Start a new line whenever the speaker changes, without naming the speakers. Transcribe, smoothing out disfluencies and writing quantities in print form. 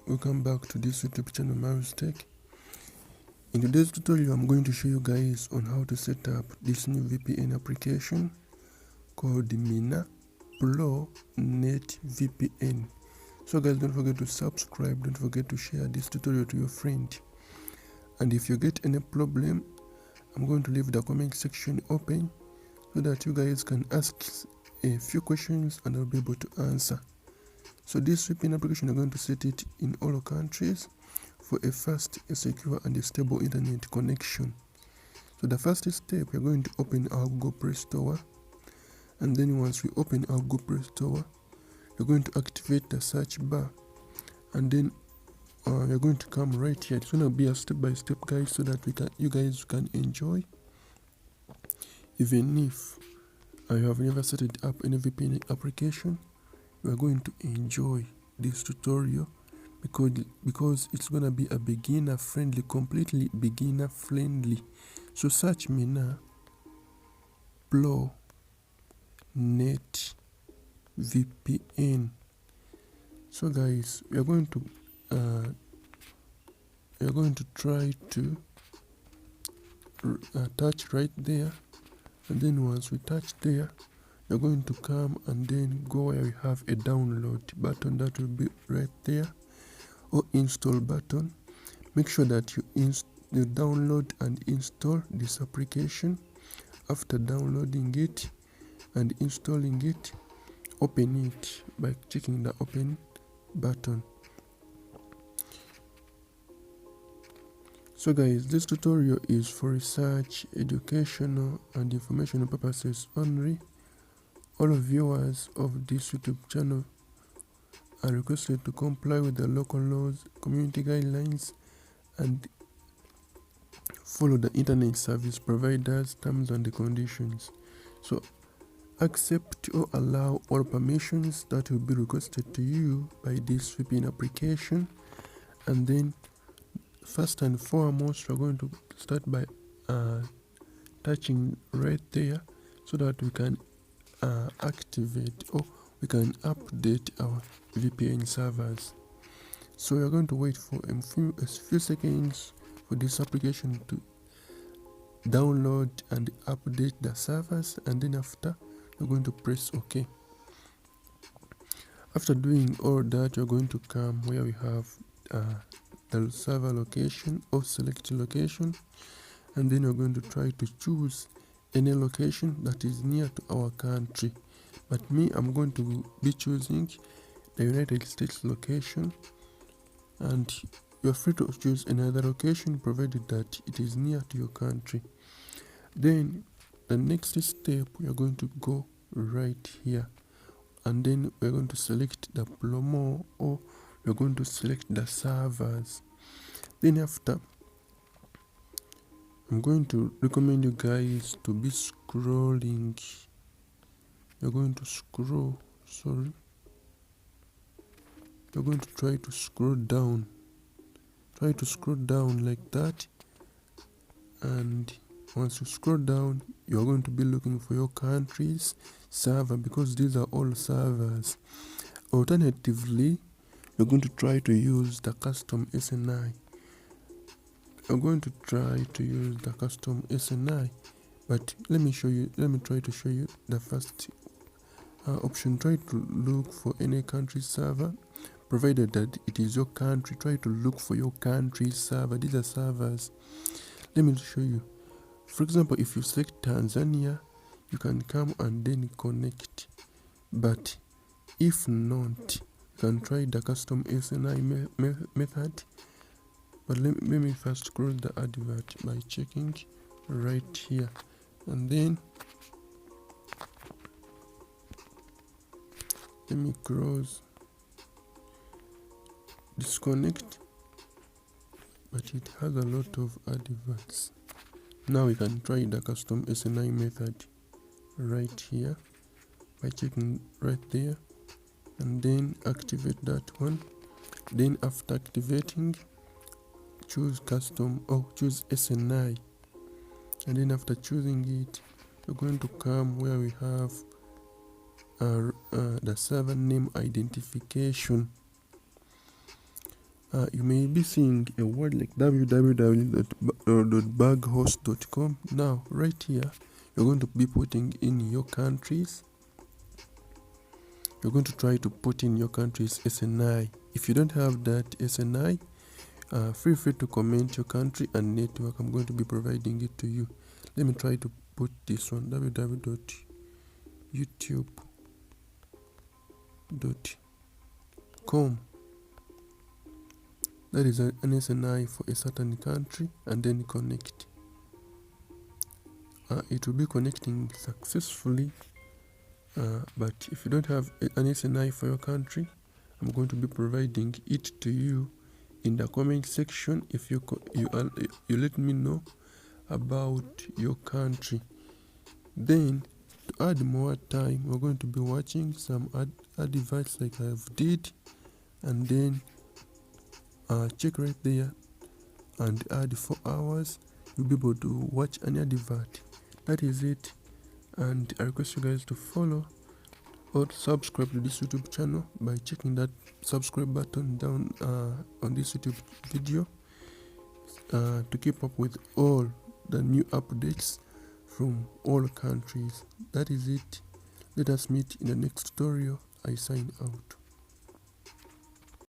Welcome back to this YouTube channel, MinaProNetVPN. In today's tutorial, I'm going to show you guys on how to set up this new VPN application called MinaProNetVPN. So guys, don't forget to subscribe, don't forget to share this tutorial to your friend. And if you get any problem, I'm going to leave the comment section open so that you guys can ask a few questions and I'll be able to answer. So this VPN application, I'm going to set it in all countries for a fast, a secure and a stable internet connection. So the first step, we're going to open our Google Play Store, and then once we open our Google Play Store, we're going to activate the search bar, and then we're going to come right here. It's going to be a step-by-step guide so that you guys can enjoy. Even if you have never set it up any VPN application, we are going to enjoy this tutorial because it's going to be a beginner friendly, completely beginner friendly. So search MinaProNetVPN. So guys, we are going to try to touch right there, and then once we touch there, we're going to come and then go where we have a download button that will be right there, or install button. Make sure that you download and install this application. After downloading it and installing it, open it by checking the open button. So guys, this tutorial is for research, educational and informational purposes only. All viewers of this YouTube channel are requested to comply with the local laws, community guidelines, and follow the internet service providers' terms and conditions. So accept or allow all permissions that will be requested to you by this VPN application. And then first and foremost, we're going to start by touching right there so that we can activate or we can update our VPN servers. So we're going to wait for a few seconds for this application to download and update the servers, and then after we're going to press OK. After doing all that, you're going to come where we have the server location or select location, and then you're going to try to choose any location that is near to our country. But me, I'm going to be choosing the United States location, and you're free to choose another location provided that it is near to your country. Then the next step, we are going to go right here, and then we're going to select the promo, or we're going to select the servers. Then after, I'm going to recommend you guys to be scrolling. You're going to scroll, you're going to try to scroll down. Try to scroll down like that, and once you scroll down, you're going to be looking for your country's server, because these are all servers. Alternatively, you're going to try to use the custom SNI. I'm going to try to use the custom SNI, but let me try to show you the first option. Try to look for any country server, provided that it is your country. Try to look for your country's server. These are servers. Let me show you. For example, if you select Tanzania, you can come and then connect, but if not, you can try the custom SNI method. But let me first close the advert by checking right here, and then let me close, disconnect, but it has a lot of adverts. Now we can try the custom SNI method right here by checking right there, and then activate that one. Then after activating, choose custom or choose SNI, and then after choosing it, you're going to come where we have the server name identification. You may be seeing a word like www.baghost.com. Now right here you're going to be putting in your countries. You're going to try to put in your country's SNI. If you don't have that SNI, feel free to comment your country and network. I'm going to be providing it to you. Let me try to put this one, www.youtube.com. That is an SNI for a certain country, and then connect. It will be connecting successfully, but if you don't have an SNI for your country, I'm going to be providing it to you in the comment section. If you let me know about your country. Then to add more time, we're going to be watching some adverts like I've did, and then check right there and add 4 hours. You'll be able to watch any advert. That is it, and I request you guys to follow or subscribe to this YouTube channel by checking that subscribe button down on this YouTube video to keep up with all the new updates from all countries. That is it. Let us meet in the next tutorial. I sign out.